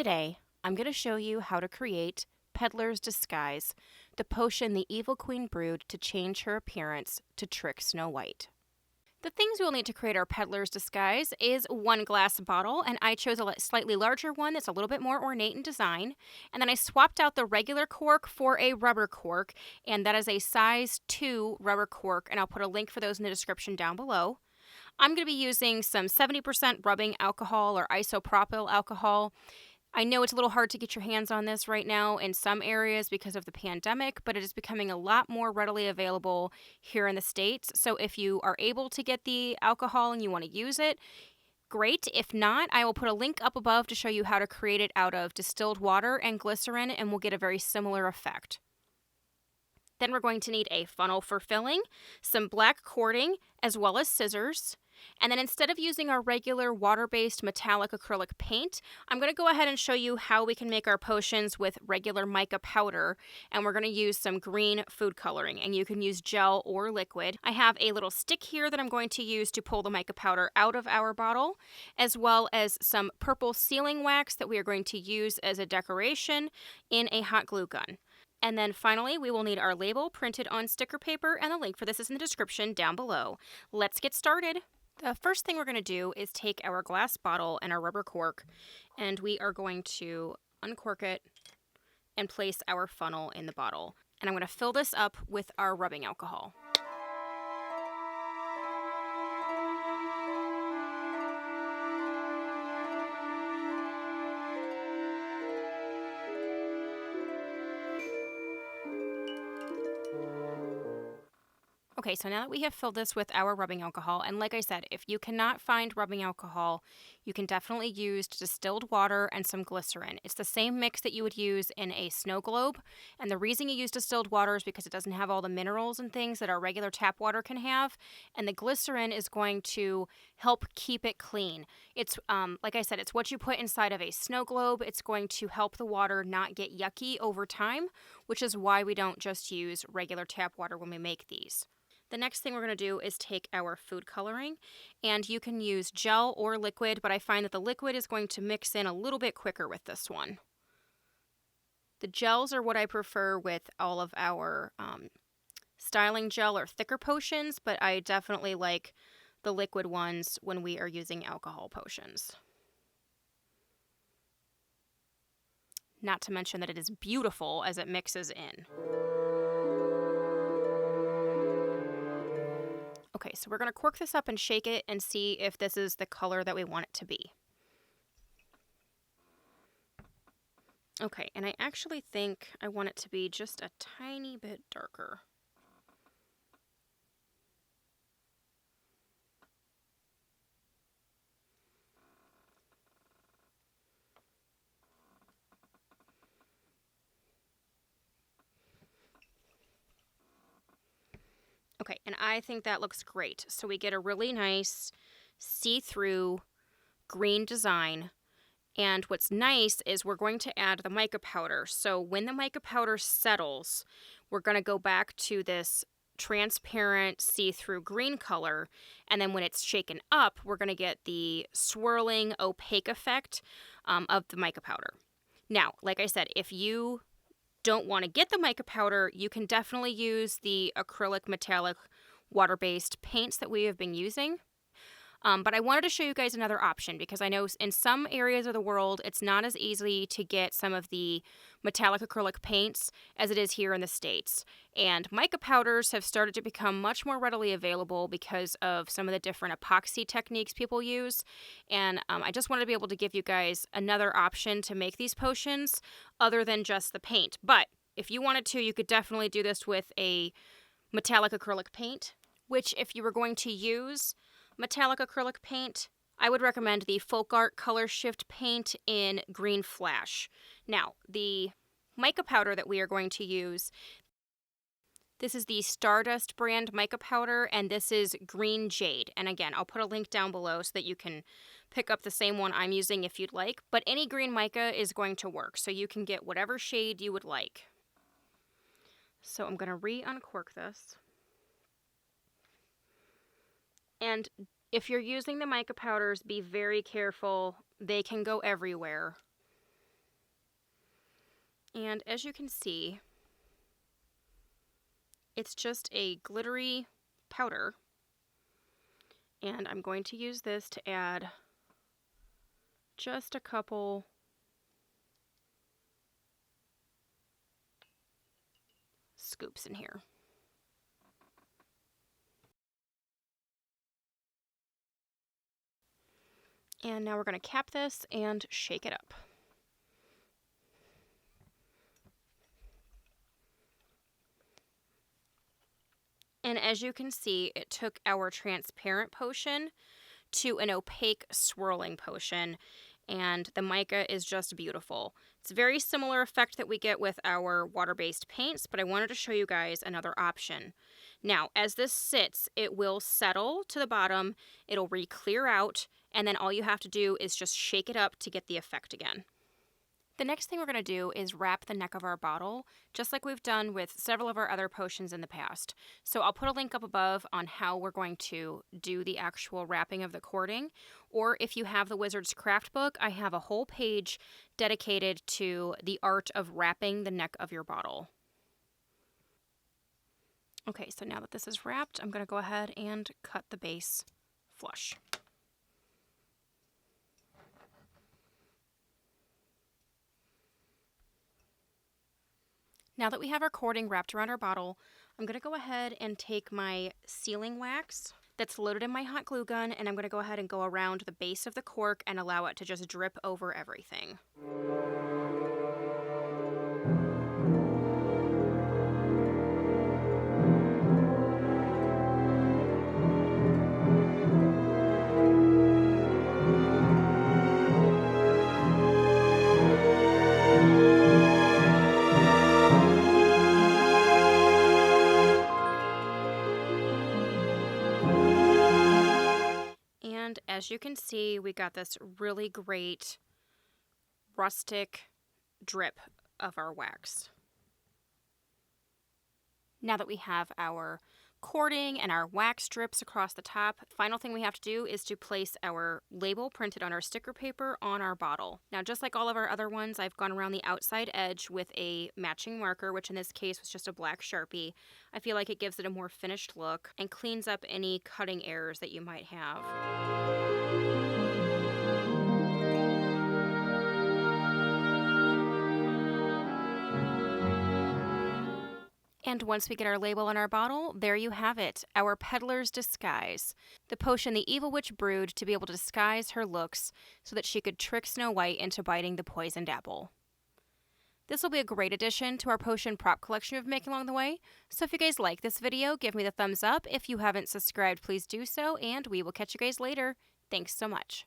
Today, I'm going to show you how to create Peddler's Disguise, the potion the Evil Queen brewed to change her appearance to trick Snow White. The things we'll need to create our Peddler's Disguise is one glass bottle, and I chose a slightly larger one that's a little bit more ornate in design. And then I swapped out the regular cork for a rubber cork, and that is a size 2 rubber cork, and I'll put a link for those in the description down below. I'm going to be using some 70% rubbing alcohol or isopropyl alcohol. I know it's a little hard to get your hands on this right now in some areas because of the pandemic, but it is becoming a lot more readily available here in the States. So if you are able to get the alcohol and you want to use it, great. If not, I will put a link up above to show you how to create it out of distilled water and glycerin, and we'll get a very similar effect. Then we're going to need a funnel for filling, some black cording, as well as scissors. And then instead of using our regular water-based metallic acrylic paint, I'm going to go ahead and show you how we can make our potions with regular mica powder. And we're going to use some green food coloring, and you can use gel or liquid. I have a little stick here that I'm going to use to pull the mica powder out of our bottle, as well as some purple sealing wax that we are going to use as a decoration in a hot glue gun. And then finally, we will need our label printed on sticker paper, and the link for this is in the description down below. Let's get started. The first thing we're going to do is take our glass bottle and our rubber cork, and we are going to uncork it and place our funnel in the bottle. And I'm going to fill this up with our rubbing alcohol. Okay, so now that we have filled this with our rubbing alcohol, and like I said, if you cannot find rubbing alcohol, you can definitely use distilled water and some glycerin. It's the same mix that you would use in a snow globe, and the reason you use distilled water is because it doesn't have all the minerals and things that our regular tap water can have, and the glycerin is going to help keep it clean. It's, like I said, it's what you put inside of a snow globe. It's going to help the water not get yucky over time, which is why we don't just use regular tap water when we make these. The next thing we're going to do is take our food coloring, and you can use gel or liquid, but I find that the liquid is going to mix in a little bit quicker with this one. The gels are what I prefer with all of our styling gel or thicker potions, but I definitely like the liquid ones when we are using alcohol potions. Not to mention that it is beautiful as it mixes in. Okay, so we're going to cork this up and shake it and see if this is the color that we want it to be. Okay, and I actually think I want it to be just a tiny bit darker. Okay, and I think that looks great. So we get a really nice see-through green design. And what's nice is we're going to add the mica powder. So when the mica powder settles, we're going to go back to this transparent see-through green color. And then when it's shaken up, we're going to get the swirling opaque effect of the mica powder. Now, like I said, if you don't want to get the mica powder, you can definitely use the acrylic metallic water-based paints that we have been using. But I wanted to show you guys another option because I know in some areas of the world it's not as easy to get some of the metallic acrylic paints as it is here in the States. And mica powders have started to become much more readily available because of some of the different epoxy techniques people use. And I just wanted to be able to give you guys another option to make these potions other than just the paint. But if you wanted to, you could definitely do this with a metallic acrylic paint, which if you were going to use metallic acrylic paint, I would recommend the Folk Art Color Shift paint in Green Flash. Now, the mica powder that we are going to use, this is the Stardust brand mica powder, and this is Green Jade. And again, I'll put a link down below so that you can pick up the same one I'm using if you'd like. But any green mica is going to work, so you can get whatever shade you would like. So I'm going to re-uncork this. And if you're using the mica powders, be very careful. They can go everywhere. And as you can see, it's just a glittery powder. And I'm going to use this to add just a couple scoops in here. And now we're going to cap this and shake it up. And as you can see, it took our transparent potion to an opaque swirling potion, and the mica is just beautiful. It's a very similar effect that we get with our water-based paints, but I wanted to show you guys another option. Now, as this sits, it will settle to the bottom, it'll re-clear out, and then all you have to do is just shake it up to get the effect again. The next thing we're going to do is wrap the neck of our bottle, just like we've done with several of our other potions in the past. So I'll put a link up above on how we're going to do the actual wrapping of the cording, or if you have the Wizard's Craft book, I have a whole page dedicated to the art of wrapping the neck of your bottle. Okay, so now that this is wrapped, I'm going to go ahead and cut the base flush. Now that we have our cording wrapped around our bottle, I'm going to go ahead and take my sealing wax that's loaded in my hot glue gun, and I'm going to go ahead and go around the base of the cork and allow it to just drip over everything. And as you can see, we got this really great rustic drip of our wax. Now that we have our cording and our wax strips across the top, the final thing we have to do is to place our label printed on our sticker paper on our bottle. Now, just like all of our other ones, I've gone around the outside edge with a matching marker, which in this case was just a black Sharpie. I feel like it gives it a more finished look and cleans up any cutting errors that you might have. And once we get our label on our bottle, there you have it, our Peddler's Disguise, the potion the evil witch brewed to be able to disguise her looks so that she could trick Snow White into biting the poisoned apple. This will be a great addition to our potion prop collection we've been making along the way, so if you guys like this video, give me the thumbs up. If you haven't subscribed, please do so, and we will catch you guys later. Thanks so much.